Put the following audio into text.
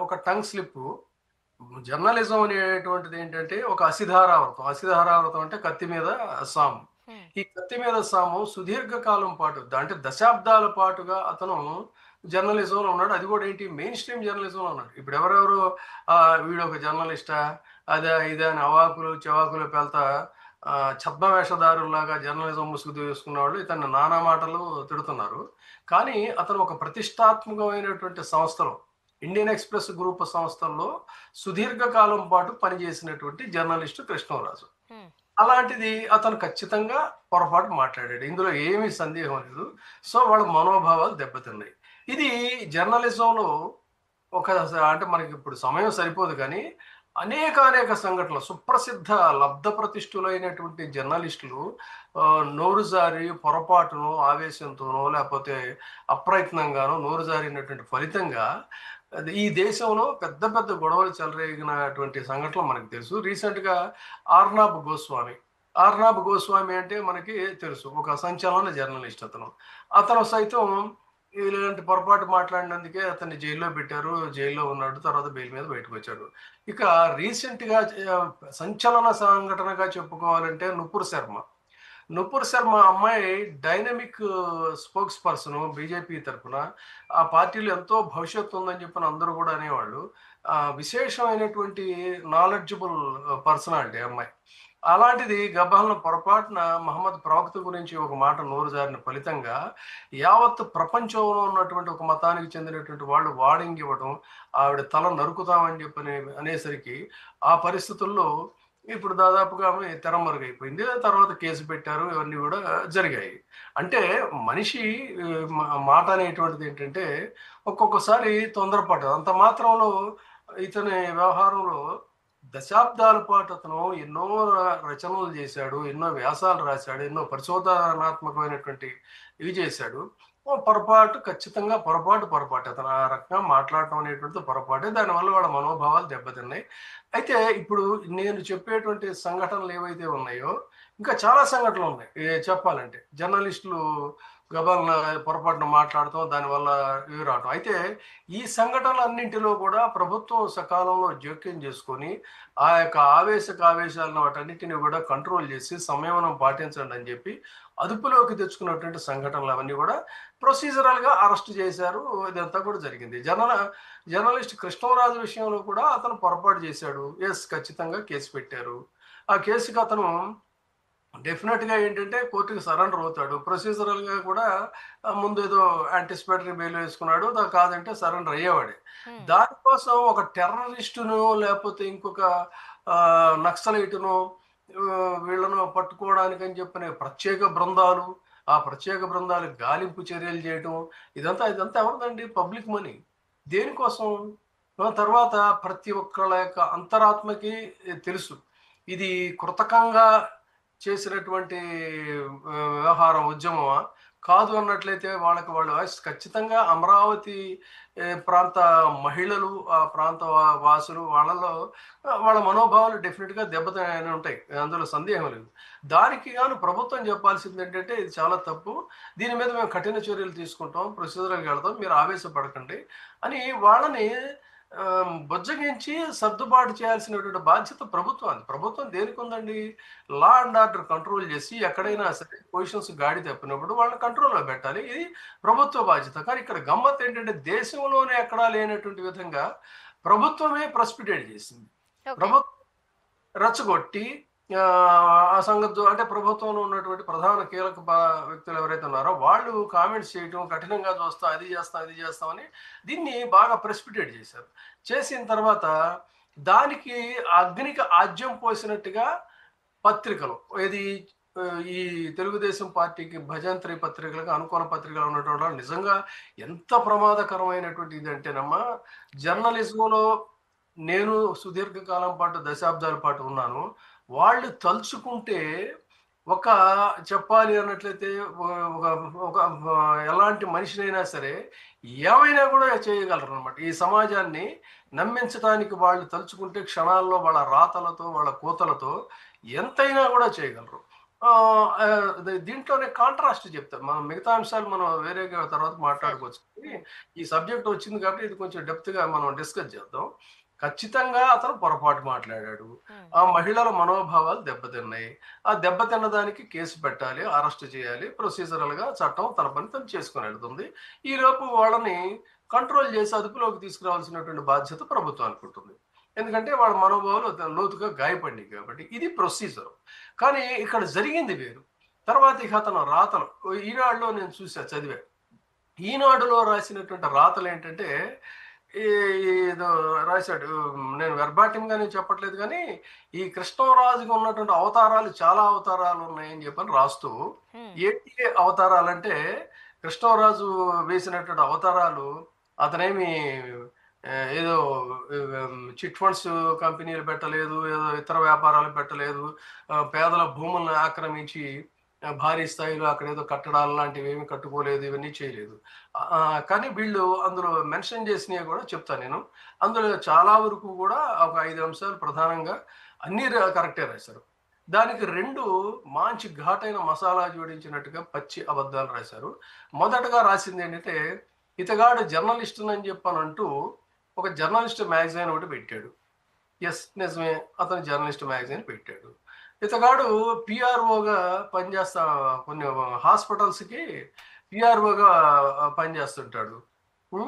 ఒక tongue slip. Journalism అనేటువంటిది ఏంటంటే ఒక అసిధారావృతం. అసిధారావృతం అంటే కత్తి మీద సాము. హ్మ్. ఈ కత్తి మీద సాము సుదీర్ఘకాలం పాటు అంటే దశాబ్దాల పాటుగా అతను జర్నలిజంలో ఉన్నాడు. అది కూడా ఏంటి మెయిన్ స్ట్రీమ్ జర్నలిజంలో ఉన్నాడు. ఇప్పుడు ఎవరెవరు వీడొక జర్నలిస్టా అదా ఇదా అని అవాకులు చెవాకులు పేల్తా ఛద్మవేషధారుల్లాగా జర్నలిజం ముసుగు తీసుకున్న వాళ్ళు ఇతన్ని నానా మాటలు తిడుతున్నారు. కానీ అతను ఒక ప్రతిష్టాత్మకమైనటువంటి సంస్థలో ఇండియన్ ఎక్స్‌ప్రెస్ గ్రూప్ సంస్థల్లో సుదీర్ఘకాలం పాటు పనిచేసినటువంటి జర్నలిస్టు కృష్ణంరాజు. హ్మ్. అలాంటిది అతను ఖచ్చితంగా పొరపాటు మాట్లాడాడు. ఇందులో ఏమీ సందేహం లేదు. సో, వాళ్ళ మనోభావాలు దెబ్బతిన్నాయి. ఇది జర్నలిజంలో ఒక అంటే మనకిప్పుడు సమయం సరిపోదు కానీ, అనేక సంఘటనలు సుప్రసిద్ధ లబ్ధప్రతిష్ఠులైనటువంటి జర్నలిస్టులు నోరు జారి పొరపాటునో, ఆవేశంతోనో లేపోతే అప్రయత్నంగానో నోరు జారినటువంటి ఫలితంగా ఈ దేశంలో పెద్ద పెద్ద గొడవలు చెలరేగినటువంటి సంఘటనలు మనకు తెలుసు. రీసెంట్‌గా ఆర్నాబ్ గోస్వామి అంటే మనకి తెలుసు. ఒక సంచలన జర్నలిస్ట్ అతను. అతను సైతం ఇలాంటి పొరపాటు మాట్లాడినందుకే అతన్ని జైల్లో పెట్టారు. జైల్లో ఉన్నాడు. తర్వాత బెయిల్ మీద బయటకొచ్చాడు. ఇక రీసెంట్‌గా సంచలన సంఘటనగా చెప్పుకోవాలంటే నుపూర్ శర్మ అమ్మాయి డైనమిక్ స్పోక్స్ పర్సన్ బీజేపీ తరఫున. ఆ పార్టీలో ఎంతో భవిష్యత్తు ఉందని చెప్పని అందరూ కూడా అనేవాళ్ళు. విశేషమైనటువంటి నాలెడ్జబుల్ పర్సనాలిటీ అమ్మాయి. అలాంటిది గబాల్న పొరపాటున మహమ్మద్ ప్రవక్త గురించి ఒక మాట నోరు జారిన ఫలితంగా యావత్ ప్రపంచంలో ఉన్నటువంటి ఒక మతానికి చెందినటువంటి వాళ్ళు వార్నింగ్ ఇవ్వడం, ఆవిడ తల నరుకుతామని చెప్పని అనేసరికి ఆ పరిస్థితుల్లో ఇప్పుడు దాదాపుగా ఆమె తెరమరుగైపోయింది. తర్వాత కేసు పెట్టారు. ఇవన్నీ గూడా జరిగాయి. అంటే మనిషి మాట అనేటువంటిది ఏంటంటే ఒక్కొక్కసారి తొందరపాటు. అంత మాత్రంలో ఇతని వ్యవహారంలో దశాబ్దాల పాటు అతను ఎన్నో రచనలు చేశాడు. ఎన్నో వ్యాసాలు రాశాడు. ఎన్నో పరిశోధనాత్మకమైనటువంటి ఇవి చేశాడు. పొరపాటు ఖచ్చితంగా పొరపాటు. అతను ఆ రకంగా మాట్లాడటం అనేటువంటిది పొరపాటే. దానివల్ల వాళ్ళ మనోభావాలు దెబ్బతిన్నాయి. అయితే ఇప్పుడు నేను చెప్పేటువంటి సంఘటనలు ఏవైతే ఉన్నాయో, ఇంకా చాలా సంఘటనలున్నాయి. చెప్పాలంటే. జర్నలిస్టులు గబాల్న పొరపాటున మాట్లాడటం, దానివల్ల ఇవి రావటం. అయితే ఈ సంఘటనలన్నింటిలో కూడా ప్రభుత్వం సకాలంలో జోక్యం చేసుకొని, ఆ యొక్క ఆవేశాలను వాటన్నిటిని కూడా కంట్రోల్ చేసి, సంయమనం పాటించండి అని చెప్పి, అదుపులోకి తెచ్చుకున్నటువంటి సంఘటనలు అవన్నీ కూడా ప్రొసీజరల్‌గా అరెస్ట్ చేశారు. ఇదంతా కూడా జరిగింది. జర్నలిస్ట్ కృష్ణంరాజు విషయంలో కూడా అతను పొరపాటు చేశాడు. యెస్, ఖచ్చితంగా కేసు పెట్టారు. ఆ కేసుకి అతను డెఫినెట్‌గా ఏంటంటే కోర్ట్‌కి సరెండర్ అవుతాడు. ప్రొసీజరల్‌గా కూడా ముందు ఏదో యాంటిసిపేటరీ బెయిల్ వేసుకున్నాడు. కాదంటే సరెండర్ అయ్యేవాడే. హ్మ్. దానికోసం ఒక టెర్రరిస్టునో లేకపోతే ఇంకొక నక్సలైటునో వీళ్ళను పట్టుకోవడానికని చెప్పని ప్రత్యేక బృందాలు, ఆ ప్రత్యేక బృందాలు గాలింపు చర్యలు చేయటం ఇదంతా ఎవరిదండి? Public money. దేనికోసం? తర్వాత ప్రతి ఒక్కళ్ళ యొక్క అంతరాత్మకి తెలుసు. ఇది కృతకంగా చేసినటువంటి వ్యవహారం ఉద్యమమా? కాదు అన్నట్లయితే వాళ్ళకి వాళ్ళు ఖచ్చితంగా అమరావతి ప్రాంత మహిళలు, ఆ ప్రాంత వాసులు వాళ్ళలో వాళ్ళ మనోభావాలు డెఫినిట్‌గా దెబ్బతిని ఉంటాయి. అందులో సందేహం లేదు. దానికి గాను ప్రభుత్వం చెప్పాల్సిందేంటంటే ఇది చాలా తప్పు. దీని మీద మేము కఠిన చర్యలు తీసుకుంటాం. ప్రొసీజరల్‌గా ఎళ్తాం. మీరు ఆవేశపడకండి అని వాళ్ళని బుజ్జగించి సర్దుబాటు చేయాల్సినటువంటి బాధ్యత ప్రభుత్వానిది. ప్రభుత్వం దేనికుందండి? లా అండ్ ఆర్డర్ కంట్రోల్ చేసి హ్మ్. ఎక్కడైనా సరే పొజిషన్స్ గాడి తప్పినప్పుడు వాళ్ళని కంట్రోల్‌లో పెట్టాలి. ఇది ప్రభుత్వ బాధ్యత. కానీ ఇక్కడ గమ్మత్తు ఏంటంటే దేశంలోనే ఎక్కడా లేనటువంటి విధంగా ప్రభుత్వమే ప్రెసిపిటేట్ చేసింది. ఓకే. ప్రభుత్వం రెచ్చగొట్టి ఆ సంగతి అంటే ప్రభుత్వంలో ఉన్నటువంటి ప్రధాన కీలక వ్యక్తులు ఎవరైతే ఉన్నారో వాళ్ళు కామెంట్స్ చేయటం, కఠినంగా చూస్తాం, అది చేస్తాం, ఇది చేస్తామని దీన్ని బాగా ప్రెసిపిటేట్ చేశారు. చేసిన తర్వాత దానికి అగ్నికి ఆజ్యం పోసినట్టుగా పత్రికలు ఏది ఈ తెలుగుదేశం పార్టీకి భజంత్రి పత్రికలకు అనుకూల పత్రికలు ఉన్నటువంటి వాళ్ళు నిజంగా ఎంత ప్రమాదకరమైనటువంటి ఇదంటేనమ్మా, జర్నలిజంలో నేను సుదీర్ఘకాలం పాటు దశాబ్దాల పాటు ఉన్నాను. వాళ్ళు తలుచుకుంటే ఒక చెప్పాలి అన్నట్లయితే ఒక ఒక ఎలాంటి మనిషినైనా సరే ఏమైనా కూడా చేయగలరనమాట. ఈ సమాజాన్ని నమ్మించటానికి వాళ్ళు తలుచుకుంటే క్షణాల్లో వాళ్ళ రాతలతో, వాళ్ళ కూతలతో ఎంతైనా కూడా చేయగలరు. దీంట్లోనే కాంట్రాస్ట్ చెప్తాం. మనం మిగతా అంశాలు మనం వేరేగా తర్వాత సరే. మాట్లాడుకోవచ్చు. హ్మ్. ఈ సబ్జెక్ట్ వచ్చింది కాబట్టి ఇది కొంచెం డెప్త్‌గా మనం డిస్కస్ చేద్దాం. ఖచ్చితంగా అతను పొరపాటు మాట్లాడాడు. హ్మ్. ఆ మహిళల మనోభావాలు దెబ్బతిన్నాయి. ఆ దెబ్బతిన్న దానికి కేసు పెట్టాలి, అరెస్ట్ చేయాలి. ప్రొసీజరల్‌గా చట్టం తన పని తను చేసుకొనెళ్తుంది. ఈలోపు వాళ్ళని కంట్రోల్ చేసి అదుపులోకి తీసుకురావాల్సినటువంటి బాధ్యత ప్రభుత్వానికి ఉంటుంది. ఎందుకంటే వాళ్ళ మనోభావాలు లోతుగా గాయపడినాయి కాబట్టి. ఇది ప్రొసీజర్. కానీ ఇక్కడ జరిగింది వేరు. తర్వాత ఇక అతను రాతలు ఈనాడులో నేను చూసా, చదివా. ఈనాడులో రాసినటువంటి రాతలేంటంటే, ఈ ఏదో రాశాడు. నేను వెర్బాటిమ్‌గా నేను చెప్పట్లేదు గానీ, ఈ కృష్ణరాజుకి ఉన్నటువంటి అవతారాలు చాలా అవతారాలున్నాయని చెప్పని రాస్తూ, హ్మ్. ఏంటి అవతారాలంటే, కృష్ణరాజు వేసినటువంటి అవతారాలు అతనేమి ఏదో చిట్ ఫండ్స్ కంపెనీలు పెట్టలేదు, ఏదో ఇతర వ్యాపారాలు పెట్టలేదు, పేదల భూములను ఆక్రమించి భారీ స్థాయిలో అక్కడేదో కట్టడాలు లాంటివేమి కట్టుకోలేదు, ఇవన్నీ చేయలేదు. కానీ వీళ్ళు అందులో మెన్షన్ చేసినవి గూడా చెప్తా నేను. అందులో చాలా వరకు గూడా ఒక 5 అంశాలు ప్రధానంగా అన్నీ కరెక్టే రాశారు. దానికి 2 మంచి ఘాటైన మసాలా జోడించినట్టుగా పచ్చి అబద్ధాలు రాశారు. మొదటగా రాసిందేంటంటే, ఇతగాడు జర్నలిస్టునని చెప్పనంటూ ఒక జర్నలిస్ట్ మ్యాగజైన్ ఒకటి పెట్టాడు. యెస్. నిజమే. అతను జర్నలిస్ట్ మ్యాగజైన్ పెట్టాడు. ఇతగాడు పీఆర్ఓగా పనిచేస్తా కొన్ని హాస్పిటల్స్‌కి పీఆర్ఓగా పనిచేస్తుంటాడు. హ్మ్.